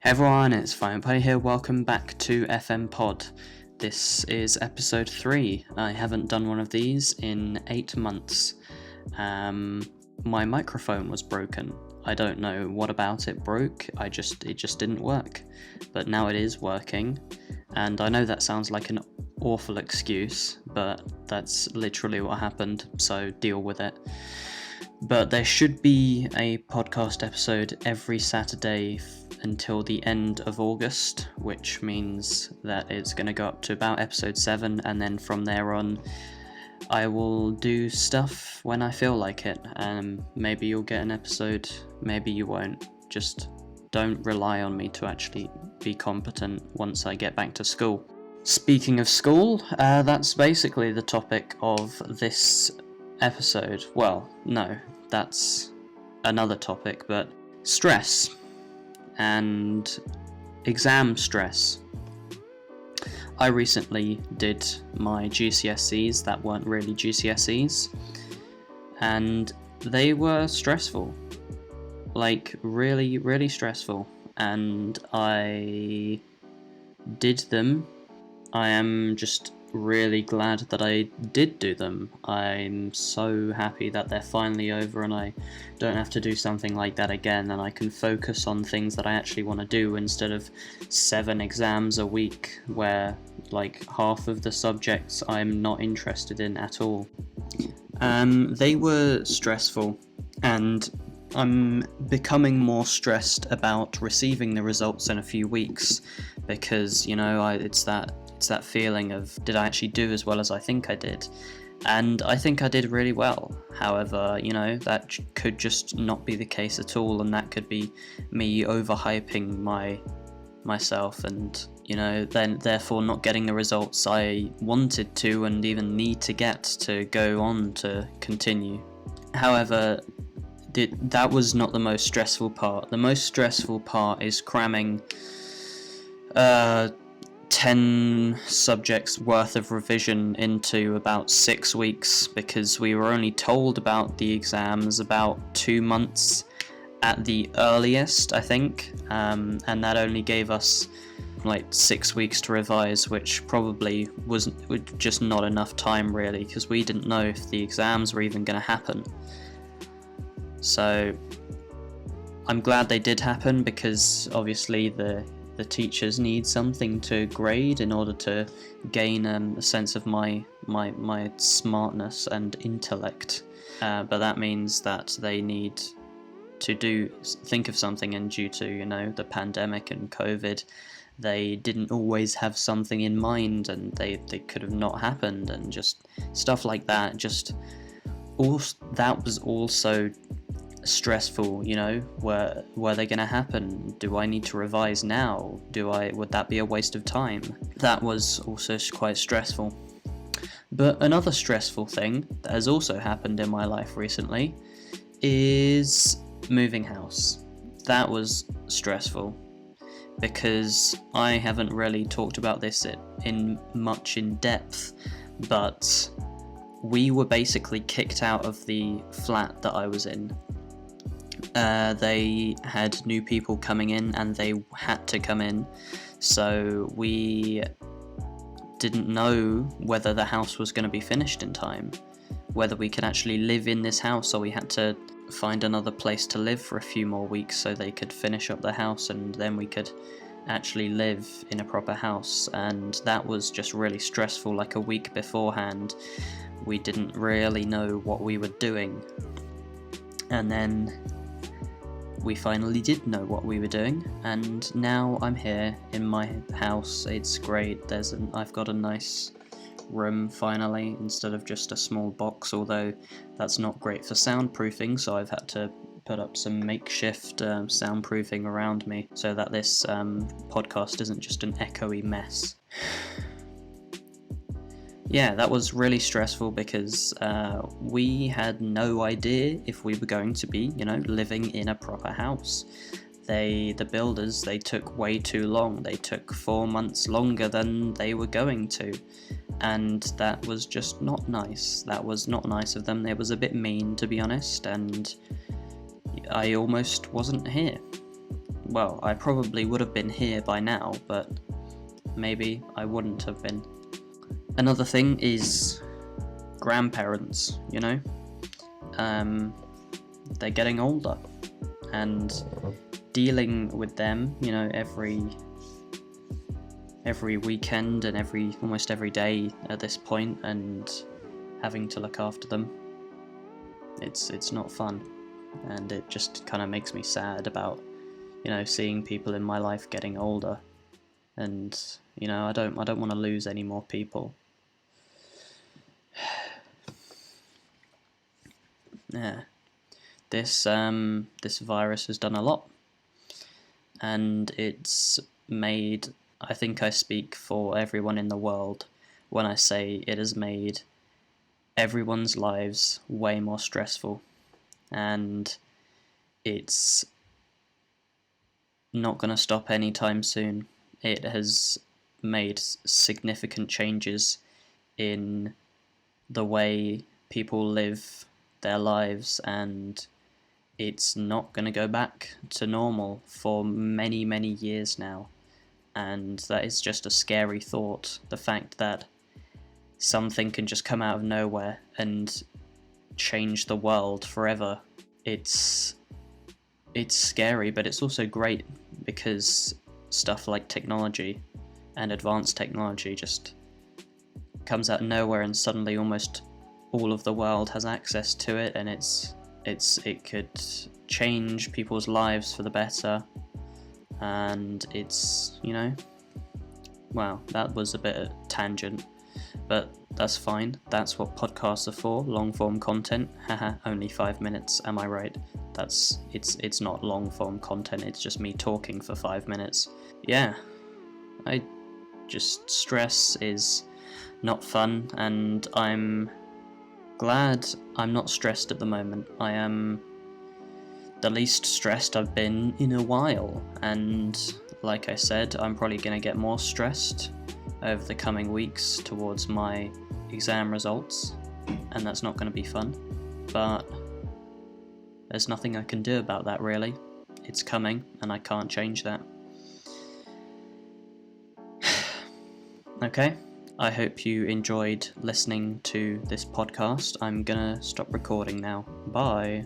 Hey everyone, it's FMPod here. Welcome back to FMPod. This is episode 3. I haven't done one of these in 8 months. My microphone was broken. I don't know what about it broke. It just didn't work. But now it is working. And I know that sounds like an awful excuse, but that's literally what happened, so deal with it. But there should be a podcast episode every Saturday until the end of August, which means that it's going to go up to about episode 7, and then from there on I will do stuff when I feel like it. Maybe you'll get an episode, maybe you won't. Just don't rely on me to actually be competent once I get back to school. Speaking of school, that's basically the topic of this episode. Well, no, that's another topic, but stress and exam stress. I recently did my GCSEs that weren't really GCSEs, and they were stressful, like really, really stressful, and I did them. I am just really glad that I did do them. I'm so happy that they're finally over and I don't have to do something like that again, and I can focus on things that I actually want to do instead of 7 exams a week where like half of the subjects I'm not interested in at all. They were stressful, and I'm becoming more stressed about receiving the results in a few weeks because, you know, it's that feeling of, did I actually do as well as I think I did? And I think I did really well. However, you know, that could just not be the case at all, and that could be me overhyping myself and, you know, then therefore not getting the results I wanted to and even need to get to go on to continue. However, that was not the most stressful part. The most stressful part is cramming 10 subjects worth of revision into about 6 weeks, because we were only told about the exams about 2 months at the earliest, I think, and that only gave us like 6 weeks to revise, which probably was just not enough time really, because we didn't know if the exams were even going to happen. So I'm glad they did happen, because obviously the teachers need something to grade in order to gain a sense of my smartness and intellect. But that means that they need to think of something, and due to, you know, the pandemic and COVID, they didn't always have something in mind, and they could have not happened, and just stuff like that. That was also stressful, you know. Were they going to happen? Do I need to revise now? Would that be a waste of time? That was also quite stressful. But another stressful thing that has also happened in my life recently is moving house. That was stressful, because I haven't really talked about this in depth, but we were basically kicked out of the flat that I was in. They had new people coming in, and they had to come in, so we didn't know whether the house was going to be finished in time, whether we could actually live in this house, or we had to find another place to live for a few more weeks so they could finish up the house, and then we could actually live in a proper house. And that was just really stressful. Like a week beforehand, we didn't really know what we were doing, and then we finally did know what we were doing, and now I'm here in my house. It's great. I've got a nice room finally, instead of just a small box, although that's not great for soundproofing, so I've had to put up some makeshift soundproofing around me so that this podcast isn't just an echoey mess. Yeah, that was really stressful, because we had no idea if we were going to be, you know, living in a proper house. The builders, they took way too long. They took 4 months longer than they were going to, and that was just not nice. That was not nice of them. It was a bit mean, to be honest, and I almost wasn't here. well, I probably would have been here by now, but maybe I wouldn't have been. Another thing is grandparents, you know? They're getting older, and dealing with them, you know, every weekend and almost every day at this point, and having to look after them, it's not fun, and it just kind of makes me sad about, you know, seeing people in my life getting older, and, you know, I don't want to lose any more people. Yeah, this virus has done a lot, and it's made, I think I speak for everyone in the world when I say it has made everyone's lives way more stressful, and it's not going to stop anytime soon. It has made significant changes in the way people live their lives, and it's not going to go back to normal for many, many years now. And that is just a scary thought. The fact that something can just come out of nowhere and change the world forever. It's scary, but it's also great, because stuff like technology and advanced technology just comes out of nowhere, and suddenly almost all of the world has access to it, and it could change people's lives for the better. And it's, you know, wow, that was a bit of a tangent, but that's fine. That's what podcasts are for, long form content. Haha, only 5 minutes, am I right? It's not long form content, it's just me talking for 5 minutes. Yeah, stress is not fun, and I'm glad I'm not stressed at the moment. I am the least stressed I've been in a while, and like I said, I'm probably going to get more stressed over the coming weeks towards my exam results, and that's not going to be fun, but there's nothing I can do about that, really. It's coming, and I can't change that. Okay, I hope you enjoyed listening to this podcast. I'm gonna stop recording now. Bye.